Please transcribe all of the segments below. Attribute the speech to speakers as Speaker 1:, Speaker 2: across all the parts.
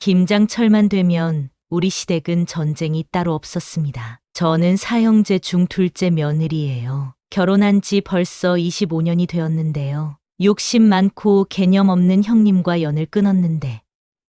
Speaker 1: 김장철만 되면 우리 시댁은 전쟁이 따로 없었습니다. 저는 사형제 중 둘째 며느리예요. 결혼한 지 벌써 25년이 되었는데요. 욕심 많고 개념 없는 형님과 연을 끊었는데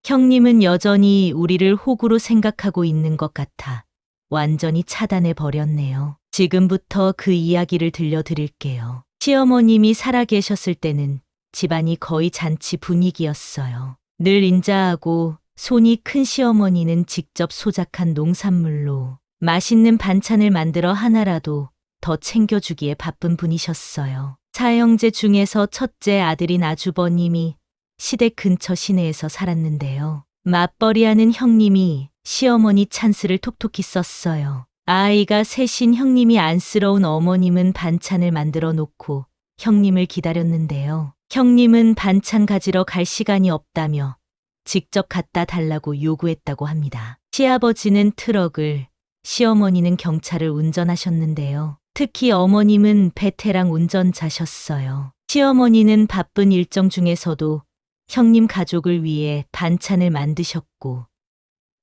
Speaker 1: 형님은 여전히 우리를 호구로 생각하고 있는 것 같아 완전히 차단해 버렸네요. 지금부터 그 이야기를 들려드릴게요. 시어머님이 살아계셨을 때는 집안이 거의 잔치 분위기였어요. 늘 인자하고 손이 큰 시어머니는 직접 소작한 농산물로 맛있는 반찬을 만들어 하나라도 더 챙겨주기에 바쁜 분이셨어요. 사형제 중에서 첫째 아들인 아주버님이 시댁 근처 시내에서 살았는데요. 맞벌이하는 형님이 시어머니 찬스를 톡톡히 썼어요. 아이가 셋인 형님이 안쓰러운 어머님은 반찬을 만들어 놓고 형님을 기다렸는데요. 형님은 반찬 가지러 갈 시간이 없다며 직접 갖다 달라고 요구했다고 합니다. 시아버지는 트럭을, 시어머니는 경차를 운전하셨는데요. 특히 어머님은 베테랑 운전자셨어요. 시어머니는 바쁜 일정 중에서도 형님 가족을 위해 반찬을 만드셨고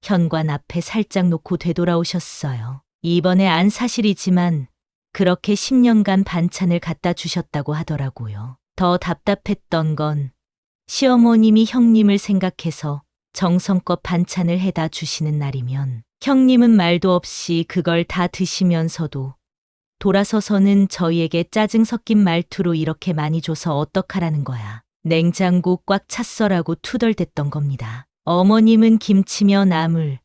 Speaker 1: 현관 앞에 살짝 놓고 되돌아오셨어요. 이번에 안 사실이지만 그렇게 10년간 반찬을 갖다 주셨다고 하더라고요. 더 답답했던 건 시어머님이 형님을 생각해서 정성껏 반찬을 해다 주시는 날이면 형님은 말도 없이 그걸 다 드시면서도 돌아서서는 저희에게 짜증 섞인 말투로 이렇게 많이 줘서 어떡하라는 거야. 냉장고 꽉 찼어라고 투덜댔던 겁니다. 어머님은 김치며 나물,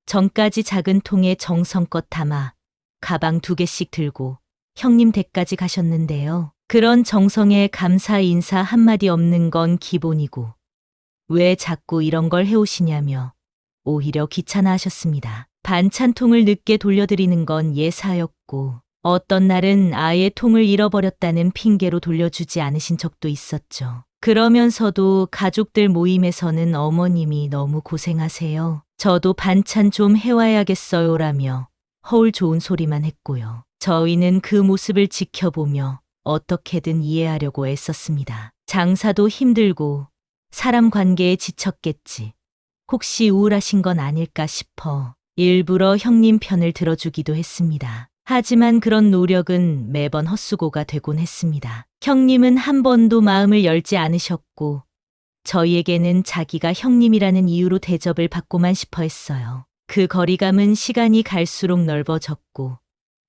Speaker 1: 전까지 작은 통에 정성껏 담아 가방 2개씩 들고 형님 댁까지 가셨는데요. 그런 정성에 감사 인사 한마디 없는 건 기본이고 왜 자꾸 이런 걸 해오시냐며 오히려 귀찮아 하셨습니다. 반찬통을 늦게 돌려드리는 건 예사였고 어떤 날은 아예 통을 잃어버렸다는 핑계로 돌려주지 않으신 적도 있었죠. 그러면서도 가족들 모임에서는 어머님이 너무 고생하세요. 저도 반찬 좀 해와야겠어요라며 허울 좋은 소리만 했고요. 저희는 그 모습을 지켜보며 어떻게든 이해하려고 애썼습니다. 장사도 힘들고 사람 관계에 지쳤겠지. 혹시 우울하신 건 아닐까 싶어 일부러 형님 편을 들어주기도 했습니다. 하지만 그런 노력은 매번 헛수고가 되곤 했습니다. 형님은 한 번도 마음을 열지 않으셨고 저희에게는 자기가 형님이라는 이유로 대접을 받고만 싶어 했어요. 그 거리감은 시간이 갈수록 넓어졌고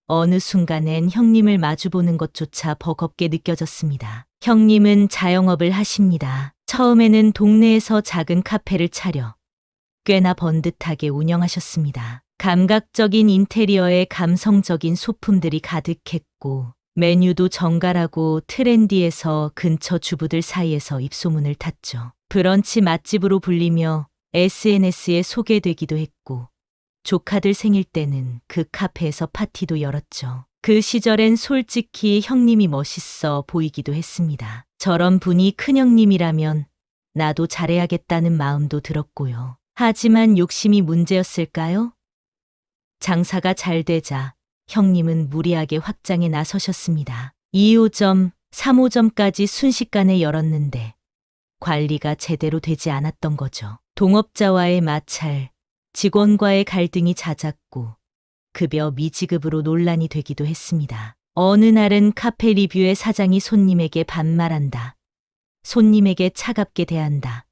Speaker 1: 어느 순간엔 형님을 마주보는 것조차 버겁게 느껴졌습니다. 형님은 자영업을 하십니다. 처음에는 동네에서 작은 카페를 차려 꽤나 번듯하게 운영하셨습니다. 감각적인 인테리어에 감성적인 소품들이 가득했고 메뉴도 정갈하고 트렌디해서 근처 주부들 사이에서 입소문을 탔죠. 브런치 맛집으로 불리며 SNS에 소개되기도 했고 조카들 생일 때는 그 카페에서 파티도 열었죠. 그 시절엔 솔직히 형님이 멋있어 보이기도 했습니다. 저런 분이 큰형님이라면 나도 잘해야겠다는 마음도 들었고요. 하지만 욕심이 문제였을까요? 장사가 잘 되자 형님은 무리하게 확장에 나서셨습니다. 2호점, 3호점까지 순식간에 열었는데 관리가 제대로 되지 않았던 거죠. 동업자와의 마찰, 직원과의 갈등이 잦았고 급여 미지급으로 논란이 되기도 했습니다. 어느 날은 카페 리뷰에 사장이 손님에게 반말한다. 손님에게 차갑게 대한다.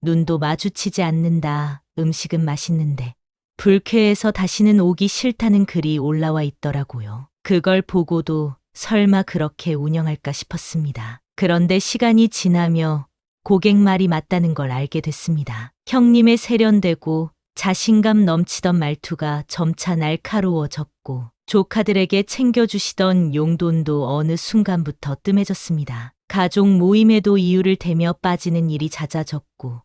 Speaker 1: 눈도 마주치지 않는다. 음식은 맛있는데 불쾌해서 다시는 오기 싫다는 글이 올라와 있더라고요. 그걸 보고도 설마 그렇게 운영할까 싶었습니다. 그런데 시간이 지나며 고객 말이 맞다는 걸 알게 됐습니다. 형님의 세련되고 자신감 넘치던 말투가 점차 날카로워졌고 조카들에게 챙겨주시던 용돈도 어느 순간부터 뜸해졌습니다. 가족 모임에도 이유를 대며 빠지는 일이 잦아졌고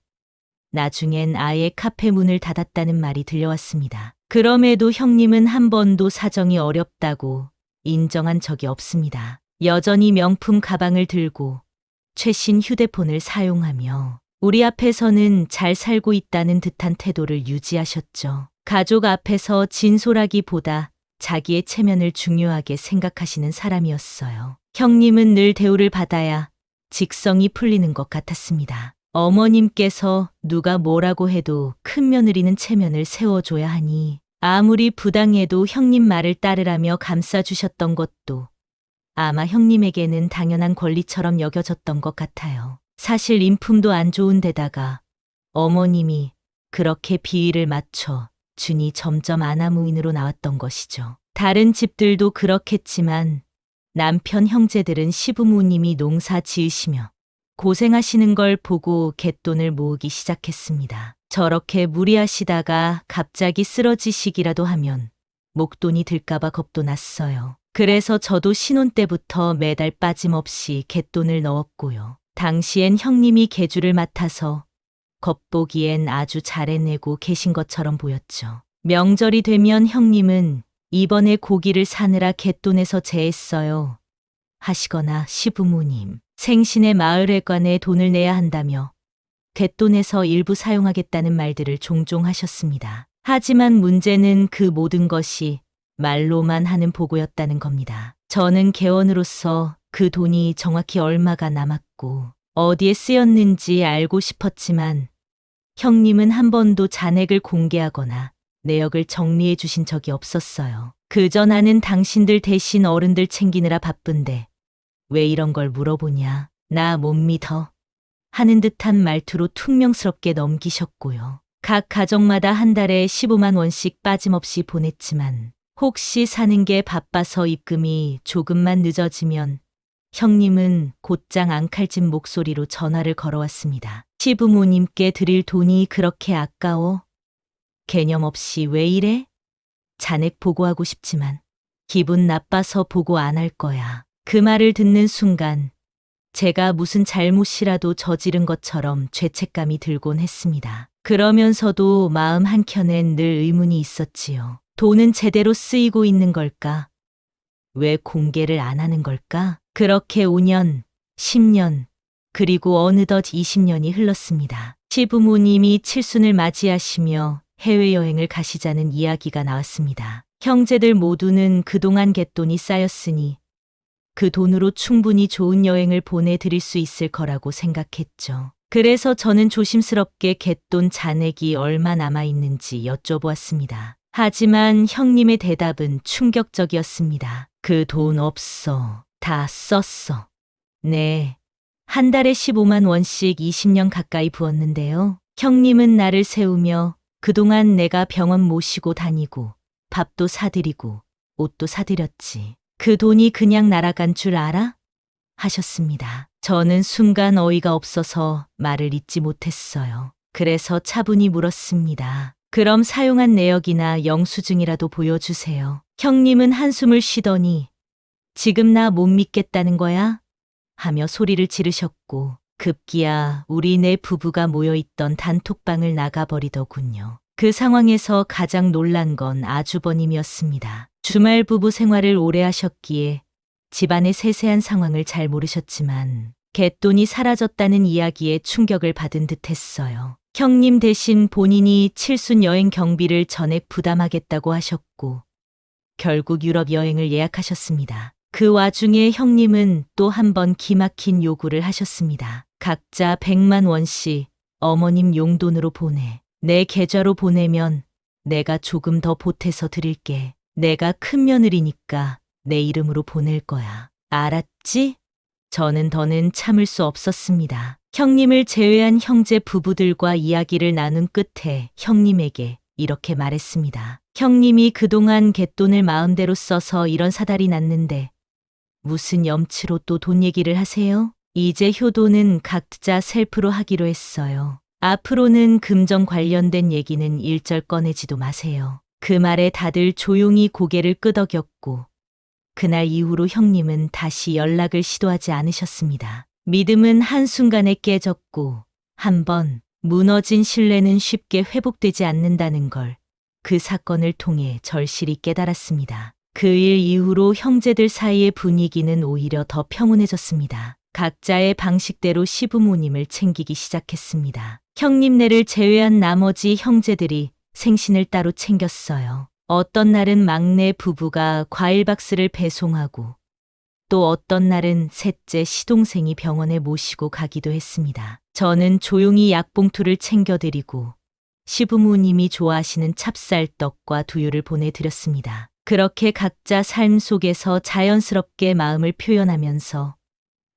Speaker 1: 나중엔 아예 카페 문을 닫았다는 말이 들려왔습니다. 그럼에도 형님은 한 번도 사정이 어렵다고 인정한 적이 없습니다. 여전히 명품 가방을 들고 최신 휴대폰을 사용하며 우리 앞에서는 잘 살고 있다는 듯한 태도를 유지하셨죠. 가족 앞에서 진솔하기보다 자기의 체면을 중요하게 생각하시는 사람이었어요. 형님은 늘 대우를 받아야 직성이 풀리는 것 같았습니다. 어머님께서 누가 뭐라고 해도 큰 며느리는 체면을 세워줘야 하니 아무리 부당해도 형님 말을 따르라며 감싸주셨던 것도 아마 형님에게는 당연한 권리처럼 여겨졌던 것 같아요. 사실 인품도 안 좋은 데다가 어머님이 그렇게 비위를 맞춰 준이 점점 아나무인으로 나왔던 것이죠. 다른 집들도 그렇겠지만 남편 형제들은 시부모님이 농사 지으시며 고생하시는 걸 보고 갯돈을 모으기 시작했습니다. 저렇게 무리하시다가 갑자기 쓰러지시기라도 하면 목돈이 들까봐 겁도 났어요. 그래서 저도 신혼 때부터 매달 빠짐없이 갯돈을 넣었고요. 당시엔 형님이 계주를 맡아서 겉보기엔 아주 잘 해내고 계신 것처럼 보였죠. 명절이 되면 형님은 이번에 고기를 사느라 갯돈에서 제했어요 하시거나 시부모님, 생신에 마을회관에 돈을 내야 한다며 갯돈에서 일부 사용하겠다는 말들을 종종 하셨습니다. 하지만 문제는 그 모든 것이 말로만 하는 보고였다는 겁니다. 저는 개원으로서 그 돈이 정확히 얼마가 남았고 어디에 쓰였는지 알고 싶었지만 형님은 한 번도 잔액을 공개하거나 내역을 정리해 주신 적이 없었어요. 그저 나는 당신들 대신 어른들 챙기느라 바쁜데 왜 이런 걸 물어보냐, 나 못 믿어 하는 듯한 말투로 퉁명스럽게 넘기셨고요. 각 가정마다 한 달에 15만 원씩 빠짐없이 보냈지만 혹시 사는 게 바빠서 입금이 조금만 늦어지면 형님은 곧장 앙칼진 목소리로 전화를 걸어왔습니다. 시부모님께 드릴 돈이 그렇게 아까워? 개념 없이 왜 이래? 잔액 보고하고 싶지만 기분 나빠서 보고 안 할 거야. 그 말을 듣는 순간 제가 무슨 잘못이라도 저지른 것처럼 죄책감이 들곤 했습니다. 그러면서도 마음 한켠엔 늘 의문이 있었지요. 돈은 제대로 쓰이고 있는 걸까? 왜 공개를 안 하는 걸까? 그렇게 5년, 10년, 그리고 어느덧 20년이 흘렀습니다. 시부모님이 칠순을 맞이하시며 해외여행을 가시자는 이야기가 나왔습니다. 형제들 모두는 그동안 갯돈이 쌓였으니 그 돈으로 충분히 좋은 여행을 보내드릴 수 있을 거라고 생각했죠. 그래서 저는 조심스럽게 갯돈 잔액이 얼마 남아있는지 여쭤보았습니다. 하지만 형님의 대답은 충격적이었습니다. 그 돈 없어. 다 썼어. 네. 한 달에 15만 원씩 20년 가까이 부었는데요. 형님은 나를 세우며 그동안 내가 병원 모시고 다니고 밥도 사드리고 옷도 사드렸지. 그 돈이 그냥 날아간 줄 알아? 하셨습니다. 저는 순간 어이가 없어서 말을 잇지 못했어요. 그래서 차분히 물었습니다. 그럼 사용한 내역이나 영수증이라도 보여주세요. 형님은 한숨을 쉬더니 지금 나 못 믿겠다는 거야? 하며 소리를 지르셨고 급기야 우리 네 부부가 모여있던 단톡방을 나가버리더군요. 그 상황에서 가장 놀란 건 아주버님이었습니다. 주말 부부 생활을 오래 하셨기에 집안의 세세한 상황을 잘 모르셨지만 갯돈이 사라졌다는 이야기에 충격을 받은 듯했어요. 형님 대신 본인이 칠순 여행 경비를 전액 부담하겠다고 하셨고 결국 유럽 여행을 예약하셨습니다. 그 와중에 형님은 또 한 번 기막힌 요구를 하셨습니다. 각자 100만 원씩 어머님 용돈으로 보내. 내 계좌로 보내면 내가 조금 더 보태서 드릴게. 내가 큰 며느리니까 내 이름으로 보낼 거야. 알았지? 저는 더는 참을 수 없었습니다. 형님을 제외한 형제 부부들과 이야기를 나눈 끝에 형님에게 이렇게 말했습니다. 형님이 그동안 갯돈을 마음대로 써서 이런 사달이 났는데 무슨 염치로 또 돈 얘기를 하세요? 이제 효도는 각자 셀프로 하기로 했어요. 앞으로는 금전 관련된 얘기는 일절 꺼내지도 마세요. 그 말에 다들 조용히 고개를 끄덕였고 그날 이후로 형님은 다시 연락을 시도하지 않으셨습니다. 믿음은 한순간에 깨졌고 한번 무너진 신뢰는 쉽게 회복되지 않는다는 걸 그 사건을 통해 절실히 깨달았습니다. 그 일 이후로 형제들 사이의 분위기는 오히려 더 평온해졌습니다. 각자의 방식대로 시부모님을 챙기기 시작했습니다. 형님네를 제외한 나머지 형제들이 생신을 따로 챙겼어요. 어떤 날은 막내 부부가 과일 박스를 배송하고 또 어떤 날은 셋째 시동생이 병원에 모시고 가기도 했습니다. 저는 조용히 약봉투를 챙겨드리고 시부모님이 좋아하시는 찹쌀떡과 두유를 보내드렸습니다. 그렇게 각자 삶 속에서 자연스럽게 마음을 표현하면서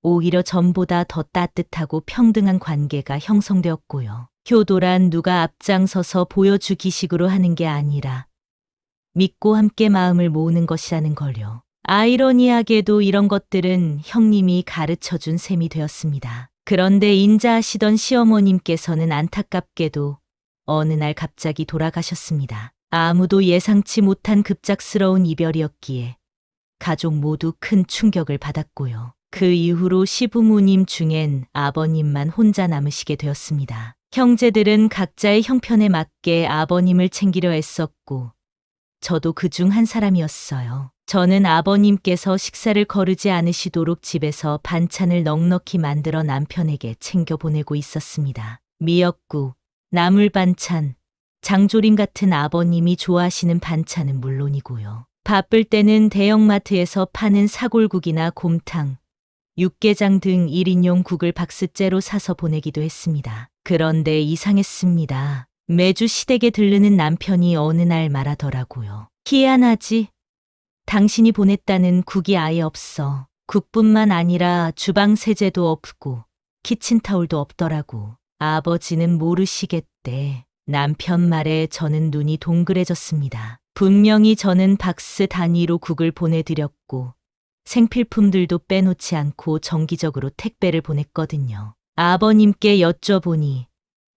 Speaker 1: 오히려 전보다 더 따뜻하고 평등한 관계가 형성되었고요. 효도란 누가 앞장서서 보여주기식으로 하는 게 아니라 믿고 함께 마음을 모으는 것이라는 걸요. 아이러니하게도 이런 것들은 형님이 가르쳐준 셈이 되었습니다. 그런데 인자하시던 시어머님께서는 안타깝게도 어느 날 갑자기 돌아가셨습니다. 아무도 예상치 못한 급작스러운 이별이었기에 가족 모두 큰 충격을 받았고요. 그 이후로 시부모님 중엔 아버님만 혼자 남으시게 되었습니다. 형제들은 각자의 형편에 맞게 아버님을 챙기려 애썼고 저도 그중 한 사람이었어요. 저는 아버님께서 식사를 거르지 않으시도록 집에서 반찬을 넉넉히 만들어 남편에게 챙겨 보내고 있었습니다. 미역국, 나물 반찬, 장조림 같은 아버님이 좋아하시는 반찬은 물론이고요. 바쁠 때는 대형마트에서 파는 사골국이나 곰탕, 육개장 등 1인용 국을 박스째로 사서 보내기도 했습니다. 그런데 이상했습니다. 매주 시댁에 들르는 남편이 어느 날 말하더라고요. 희한하지? 당신이 보냈다는 국이 아예 없어. 국뿐만 아니라 주방 세제도 없고 키친타올도 없더라고. 아버지는 모르시겠대. 남편 말에 저는 눈이 동그래졌습니다. 분명히 저는 박스 단위로 국을 보내드렸고 생필품들도 빼놓지 않고 정기적으로 택배를 보냈거든요. 아버님께 여쭤보니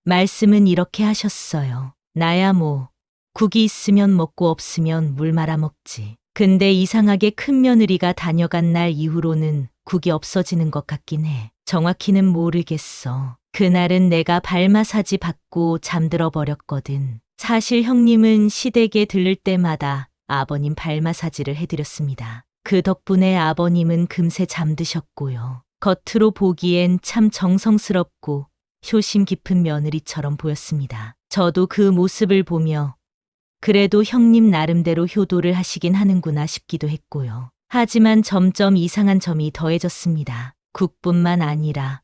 Speaker 1: 말씀은 이렇게 하셨어요. 나야 뭐 국이 있으면 먹고 없으면 물 말아 먹지. 근데 이상하게 큰며느리가 다녀간 날 이후로는 국이 없어지는 것 같긴 해. 정확히는 모르겠어. 그날은 내가 발마사지 받고 잠들어 버렸거든. 사실 형님은 시댁에 들를 때마다 아버님 발마사지를 해드렸습니다. 그 덕분에 아버님은 금세 잠드셨고요. 겉으로 보기엔 참 정성스럽고 효심 깊은 며느리처럼 보였습니다. 저도 그 모습을 보며 그래도 형님 나름대로 효도를 하시긴 하는구나 싶기도 했고요. 하지만 점점 이상한 점이 더해졌습니다. 국뿐만 아니라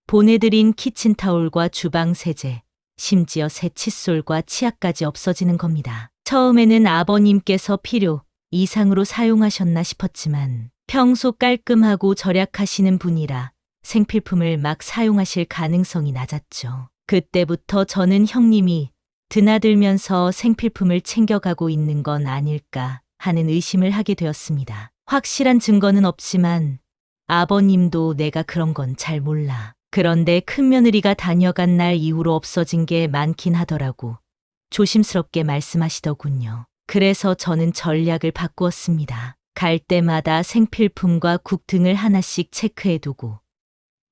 Speaker 1: 보내드린 키친타올과 주방 세제, 심지어 새 칫솔과 치약까지 없어지는 겁니다. 처음에는 아버님께서 필요 이상으로 사용하셨나 싶었지만 평소 깔끔하고 절약하시는 분이라 생필품을 막 사용하실 가능성이 낮았죠. 그때부터 저는 형님이 드나들면서 생필품을 챙겨가고 있는 건 아닐까 하는 의심을 하게 되었습니다. 확실한 증거는 없지만 아버님도 내가 그런 건 잘 몰라. 그런데 큰며느리가 다녀간 날 이후로 없어진 게 많긴 하더라고. 조심스럽게 말씀하시더군요. 그래서 저는 전략을 바꾸었습니다. 갈 때마다 생필품과 국 등을 하나씩 체크해두고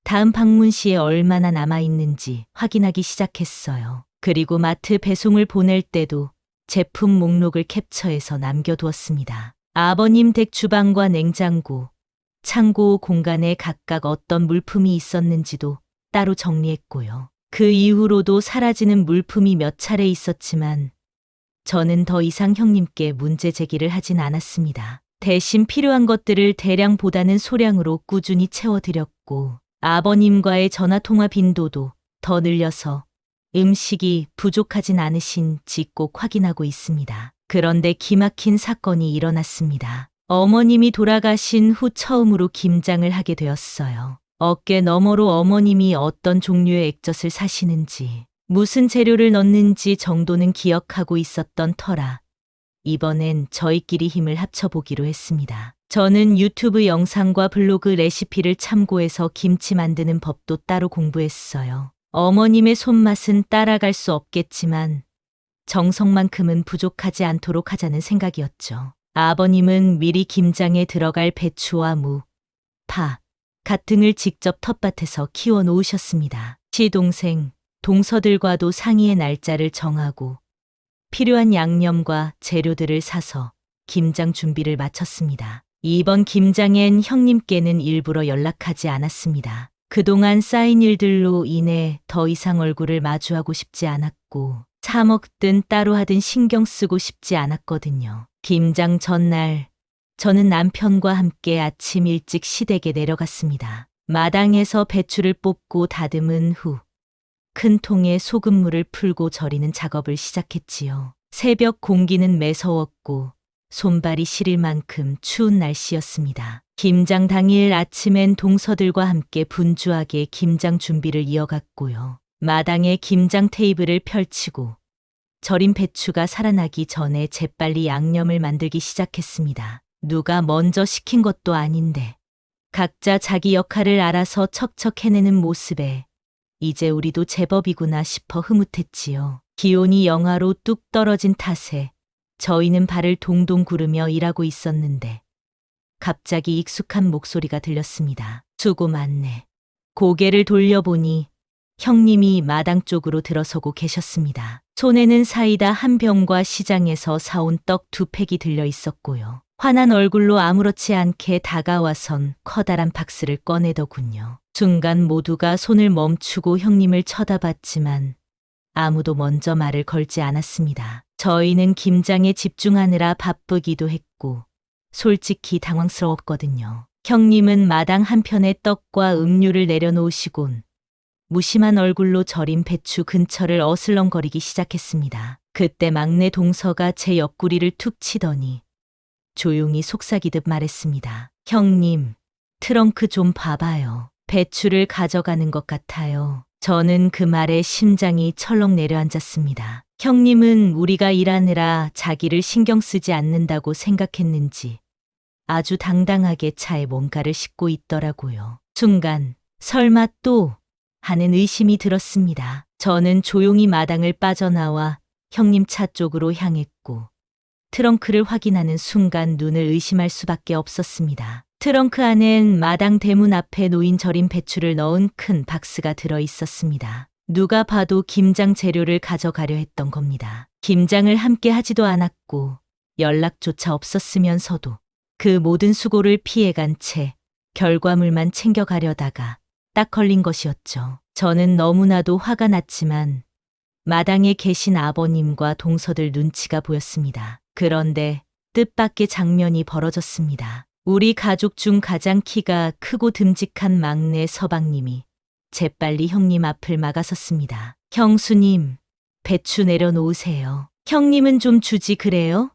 Speaker 1: 다음 방문 시에 얼마나 남아있는지 확인하기 시작했어요. 그리고 마트 배송을 보낼 때도 제품 목록을 캡처해서 남겨두었습니다. 아버님 댁 주방과 냉장고, 창고 공간에 각각 어떤 물품이 있었는지도 따로 정리했고요. 그 이후로도 사라지는 물품이 몇 차례 있었지만 저는 더 이상 형님께 문제 제기를 하진 않았습니다. 대신 필요한 것들을 대량보다는 소량으로 꾸준히 채워드렸고 아버님과의 전화통화 빈도도 더 늘려서 음식이 부족하진 않으신지 꼭 확인하고 있습니다. 그런데 기막힌 사건이 일어났습니다. 어머님이 돌아가신 후 처음으로 김장을 하게 되었어요. 어깨 너머로 어머님이 어떤 종류의 액젓을 사시는지, 무슨 재료를 넣는지 정도는 기억하고 있었던 터라 이번엔 저희끼리 힘을 합쳐보기로 했습니다. 저는 유튜브 영상과 블로그 레시피를 참고해서 김치 만드는 법도 따로 공부했어요. 어머님의 손맛은 따라갈 수 없겠지만 정성만큼은 부족하지 않도록 하자는 생각이었죠. 아버님은 미리 김장에 들어갈 배추와 무, 파, 갓 등을 직접 텃밭에서 키워 놓으셨습니다. 시동생, 동서들과도 상의의 날짜를 정하고 필요한 양념과 재료들을 사서 김장 준비를 마쳤습니다. 이번 김장엔 형님께는 일부러 연락하지 않았습니다. 그동안 쌓인 일들로 인해 더 이상 얼굴을 마주하고 싶지 않았고 사 먹든 따로 하든 신경 쓰고 싶지 않았거든요. 김장 전날 저는 남편과 함께 아침 일찍 시댁에 내려갔습니다. 마당에서 배추를 뽑고 다듬은 후 큰 통에 소금물을 풀고 절이는 작업을 시작했지요. 새벽 공기는 매서웠고 손발이 시릴 만큼 추운 날씨였습니다. 김장 당일 아침엔 동서들과 함께 분주하게 김장 준비를 이어갔고요. 마당에 김장 테이블을 펼치고 절인 배추가 살아나기 전에 재빨리 양념을 만들기 시작했습니다. 누가 먼저 시킨 것도 아닌데 각자 자기 역할을 알아서 척척 해내는 모습에 이제 우리도 제법이구나 싶어 흐뭇했지요. 기온이 영하로 뚝 떨어진 탓에 저희는 발을 동동 구르며 일하고 있었는데 갑자기 익숙한 목소리가 들렸습니다. 수고 많네. 고개를 돌려보니 형님이 마당 쪽으로 들어서고 계셨습니다. 손에는 사이다 한 병과 시장에서 사온 떡 2팩이 들려 있었고요. 환한 얼굴로 아무렇지 않게 다가와선 커다란 박스를 꺼내더군요. 순간 모두가 손을 멈추고 형님을 쳐다봤지만 아무도 먼저 말을 걸지 않았습니다. 저희는 김장에 집중하느라 바쁘기도 했고 솔직히 당황스러웠거든요. 형님은 마당 한편에 떡과 음료를 내려놓으시곤 무심한 얼굴로 절인 배추 근처를 어슬렁거리기 시작했습니다. 그때 막내 동서가 제 옆구리를 툭 치더니 조용히 속삭이듯 말했습니다. 형님, 트렁크 좀 봐봐요. 배추를 가져가는 것 같아요. 저는 그 말에 심장이 철렁 내려앉았습니다. 형님은 우리가 일하느라 자기를 신경 쓰지 않는다고 생각했는지 아주 당당하게 차에 뭔가를 싣고 있더라고요. 순간 설마 또 하는 의심이 들었습니다. 저는 조용히 마당을 빠져나와 형님 차 쪽으로 향했고 트렁크를 확인하는 순간 눈을 의심할 수밖에 없었습니다. 트렁크 안엔 마당 대문 앞에 놓인 절인 배추를 넣은 큰 박스가 들어 있었습니다. 누가 봐도 김장 재료를 가져가려 했던 겁니다. 김장을 함께 하지도 않았고 연락조차 없었으면서도 그 모든 수고를 피해간 채 결과물만 챙겨가려다가 딱 걸린 것이었죠. 저는 너무나도 화가 났지만 마당에 계신 아버님과 동서들 눈치가 보였습니다. 그런데 뜻밖의 장면이 벌어졌습니다. 우리 가족 중 가장 키가 크고 듬직한 막내 서방님이 재빨리 형님 앞을 막아섰습니다. 형수님, 배추 내려놓으세요. 형님은 좀 주지 그래요?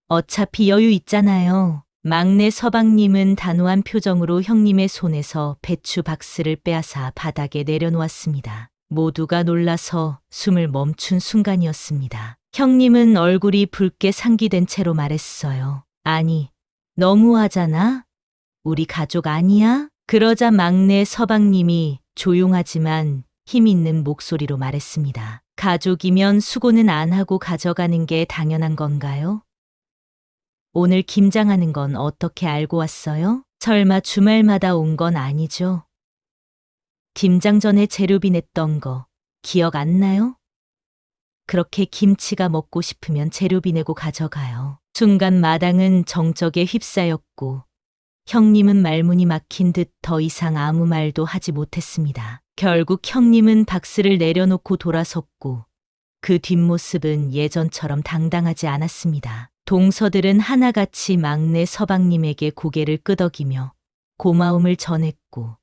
Speaker 1: 어차피 여유 있잖아요. 막내 서방님은 단호한 표정으로 형님의 손에서 배추 박스를 빼앗아 바닥에 내려놓았습니다. 모두가 놀라서 숨을 멈춘 순간이었습니다. 형님은 얼굴이 붉게 상기된 채로 말했어요. 아니, 너무하잖아? 우리 가족 아니야? 그러자 막내 서방님이 조용하지만 힘 있는 목소리로 말했습니다. 가족이면 수고는 안 하고 가져가는 게 당연한 건가요? 오늘 김장하는 건 어떻게 알고 왔어요? 설마 주말마다 온 건 아니죠? 김장 전에 재료비 냈던 거 기억 안 나요? 그렇게 김치가 먹고 싶으면 재료비 내고 가져가요. 순간 마당은 정적에 휩싸였고 형님은 말문이 막힌 듯 더 이상 아무 말도 하지 못했습니다. 결국 형님은 박스를 내려놓고 돌아섰고 그 뒷모습은 예전처럼 당당하지 않았습니다. 동서들은 하나같이 막내 서방님에게 고개를 끄덕이며 고마움을 전했고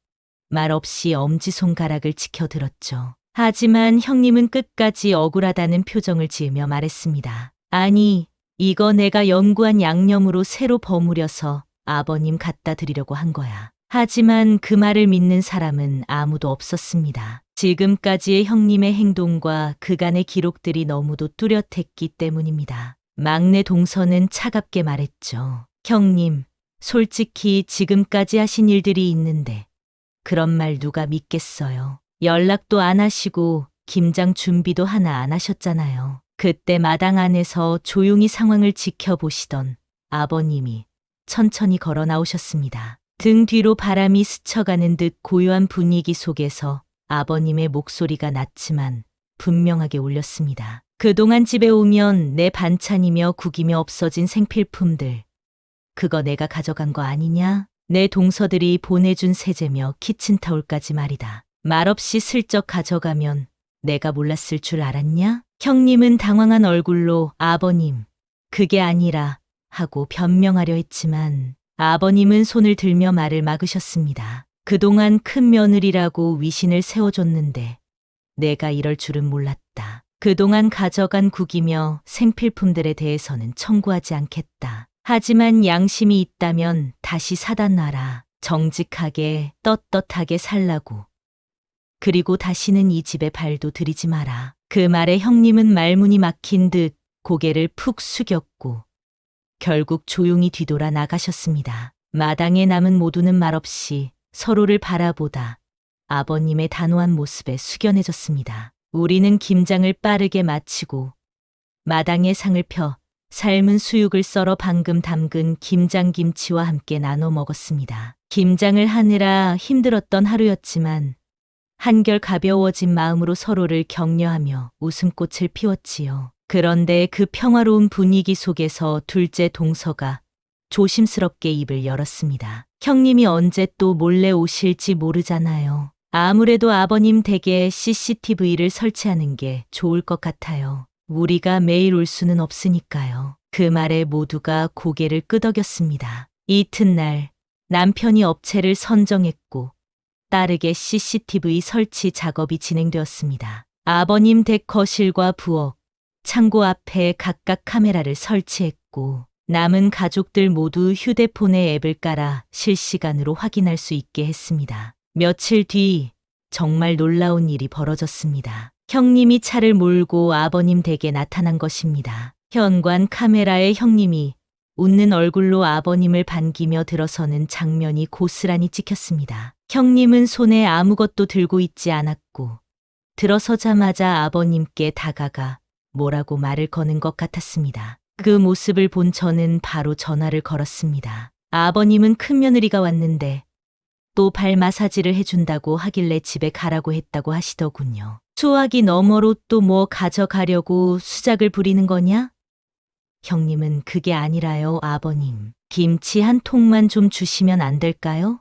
Speaker 1: 말없이 엄지손가락을 치켜들었죠. 하지만 형님은 끝까지 억울하다는 표정을 지으며 말했습니다. 아니, 이거 내가 연구한 양념으로 새로 버무려서 아버님 갖다 드리려고 한 거야. 하지만 그 말을 믿는 사람은 아무도 없었습니다. 지금까지의 형님의 행동과 그간의 기록들이 너무도 뚜렷했기 때문입니다. 막내 동서는 차갑게 말했죠. 형님, 솔직히 지금까지 하신 일들이 있는데 그런 말 누가 믿겠어요. 연락도 안 하시고 김장 준비도 하나 안 하셨잖아요. 그때 마당 안에서 조용히 상황을 지켜보시던 아버님이 천천히 걸어 나오셨습니다. 등 뒤로 바람이 스쳐가는 듯 고요한 분위기 속에서 아버님의 목소리가 낮지만 분명하게 울렸습니다. 그동안 집에 오면 내 반찬이며 국이며 없어진 생필품들. 그거 내가 가져간 거 아니냐? 내 동서들이 보내준 세제며 키친타올까지 말이다. 말없이 슬쩍 가져가면 내가 몰랐을 줄 알았냐? 형님은 당황한 얼굴로 아버님, 그게 아니라 하고 변명하려 했지만 아버님은 손을 들며 말을 막으셨습니다. 그동안 큰 며느리라고 위신을 세워줬는데 내가 이럴 줄은 몰랐다. 그동안 가져간 국이며 생필품들에 대해서는 청구하지 않겠다. 하지만 양심이 있다면 다시 사다 놔라. 정직하게 떳떳하게 살라고. 그리고 다시는 이 집에 발도 들이지 마라. 그 말에 형님은 말문이 막힌 듯 고개를 푹 숙였고 결국 조용히 뒤돌아 나가셨습니다. 마당에 남은 모두는 말없이 서로를 바라보다 아버님의 단호한 모습에 숙연해졌습니다. 우리는 김장을 빠르게 마치고 마당에 상을 펴 삶은 수육을 썰어 방금 담근 김장김치와 함께 나눠 먹었습니다. 김장을 하느라 힘들었던 하루였지만 한결 가벼워진 마음으로 서로를 격려하며 웃음꽃을 피웠지요. 그런데 그 평화로운 분위기 속에서 둘째 동서가 조심스럽게 입을 열었습니다. 형님이 언제 또 몰래 오실지 모르잖아요. 아무래도 아버님 댁에 CCTV를 설치하는 게 좋을 것 같아요. 우리가 매일 올 수는 없으니까요. 그 말에 모두가 고개를 끄덕였습니다. 이튿날 남편이 업체를 선정했고 빠르게 CCTV 설치 작업이 진행되었습니다. 아버님 댁 거실과 부엌, 창고 앞에 각각 카메라를 설치했고 남은 가족들 모두 휴대폰에 앱을 깔아 실시간으로 확인할 수 있게 했습니다. 며칠 뒤 정말 놀라운 일이 벌어졌습니다. 형님이 차를 몰고 아버님 댁에 나타난 것입니다. 현관 카메라에 형님이 웃는 얼굴로 아버님을 반기며 들어서는 장면이 고스란히 찍혔습니다. 형님은 손에 아무것도 들고 있지 않았고 들어서자마자 아버님께 다가가 뭐라고 말을 거는 것 같았습니다. 그 모습을 본 저는 바로 전화를 걸었습니다. 아버님은 큰며느리가 왔는데 또 발 마사지를 해준다고 하길래 집에 가라고 했다고 하시더군요. 수화기 너머로 또 뭐 가져가려고 수작을 부리는 거냐? 형님은 그게 아니라요, 아버님. 김치 한 통만 좀 주시면 안 될까요?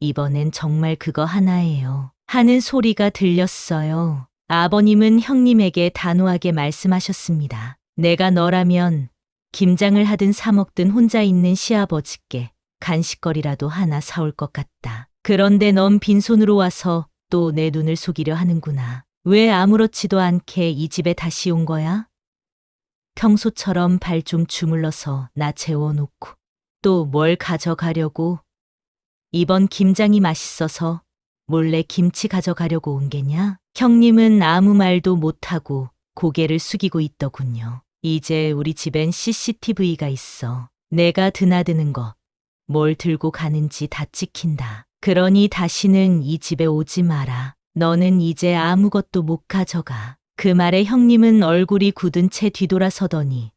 Speaker 1: 이번엔 정말 그거 하나예요. 하는 소리가 들렸어요. 아버님은 형님에게 단호하게 말씀하셨습니다. 내가 너라면 김장을 하든 사 먹든 혼자 있는 시아버지께 간식거리라도 하나 사올 것 같다. 그런데 넌 빈손으로 와서 또 내 눈을 속이려 하는구나. 왜 아무렇지도 않게 이 집에 다시 온 거야? 평소처럼 발 좀 주물러서 나 재워놓고 또 뭘 가져가려고? 이번 김장이 맛있어서 몰래 김치 가져가려고 온 게냐? 형님은 아무 말도 못하고 고개를 숙이고 있더군요. 이제 우리 집엔 CCTV가 있어. 내가 드나드는 것, 뭘 들고 가는지 다 찍힌다. 그러니 다시는 이 집에 오지 마라. 너는 이제 아무것도 못 가져가. 그 말에 형님은 얼굴이 굳은 채 뒤돌아서더니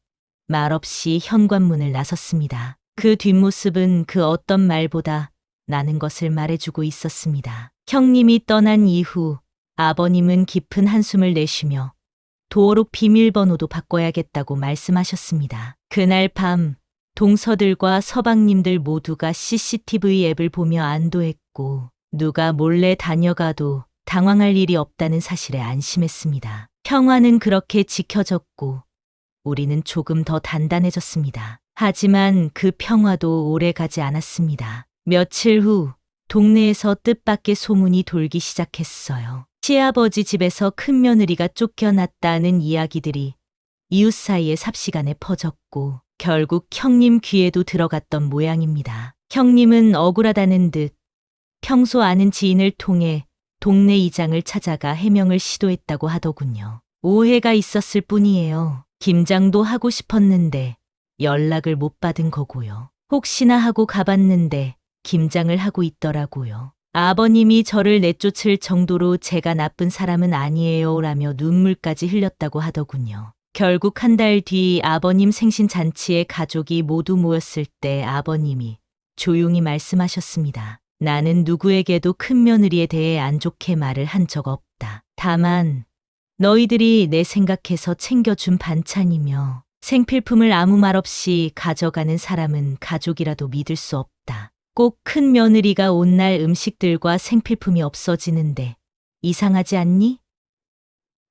Speaker 1: 말없이 현관문을 나섰습니다. 그 뒷모습은 그 어떤 말보다 나는 것을 말해주고 있었습니다. 형님이 떠난 이후 아버님은 깊은 한숨을 내쉬며 도어록 비밀번호도 바꿔야겠다고 말씀하셨습니다. 그날 밤 동서들과 서방님들 모두가 CCTV 앱을 보며 안도했고 누가 몰래 다녀가도 당황할 일이 없다는 사실에 안심했습니다. 평화는 그렇게 지켜졌고 우리는 조금 더 단단해졌습니다. 하지만 그 평화도 오래 가지 않았습니다. 며칠 후 동네에서 뜻밖의 소문이 돌기 시작했어요. 시아버지 집에서 큰며느리가 쫓겨났다는 이야기들이 이웃 사이에 삽시간에 퍼졌고 결국 형님 귀에도 들어갔던 모양입니다. 형님은 억울하다는 듯 평소 아는 지인을 통해 동네 이장을 찾아가 해명을 시도했다고 하더군요. 오해가 있었을 뿐이에요. 김장도 하고 싶었는데 연락을 못 받은 거고요. 혹시나 하고 가봤는데 김장을 하고 있더라고요. 아버님이 저를 내쫓을 정도로 제가 나쁜 사람은 아니에요 라며 눈물까지 흘렸다고 하더군요. 결국 한 달 뒤 아버님 생신 잔치에 가족이 모두 모였을 때 아버님이 조용히 말씀하셨습니다. 나는 누구에게도 큰며느리에 대해 안 좋게 말을 한 적 없다. 다만 너희들이 내 생각해서 챙겨준 반찬이며 생필품을 아무 말 없이 가져가는 사람은 가족이라도 믿을 수 없다. 꼭 큰며느리가 온 날 음식들과 생필품이 없어지는데 이상하지 않니?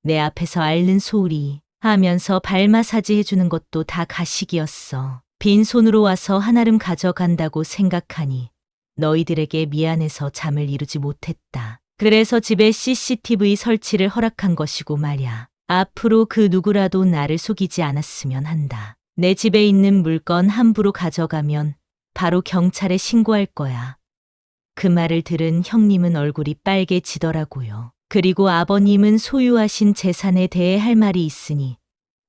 Speaker 1: 내 앞에서 앓는 소리 하면서 발 마사지 해주는 것도 다 가식이었어. 빈손으로 와서 한아름 가져간다고 생각하니 너희들에게 미안해서 잠을 이루지 못했다. 그래서 집에 CCTV 설치를 허락한 것이고 말야. 앞으로 그 누구라도 나를 속이지 않았으면 한다. 내 집에 있는 물건 함부로 가져가면 바로 경찰에 신고할 거야. 그 말을 들은 형님은 얼굴이 빨개지더라고요. 그리고 아버님은 소유하신 재산에 대해 할 말이 있으니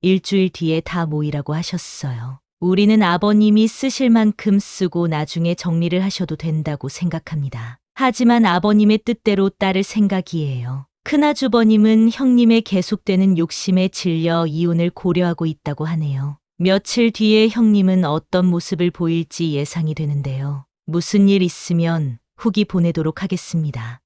Speaker 1: 일주일 뒤에 다 모이라고 하셨어요. 우리는 아버님이 쓰실 만큼 쓰고 나중에 정리를 하셔도 된다고 생각합니다. 하지만 아버님의 뜻대로 따를 생각이에요. 큰아주버님은 형님의 계속되는 욕심에 질려 이혼을 고려하고 있다고 하네요. 며칠 뒤에 형님은 어떤 모습을 보일지 예상이 되는데요. 무슨 일 있으면 후기 보내도록 하겠습니다.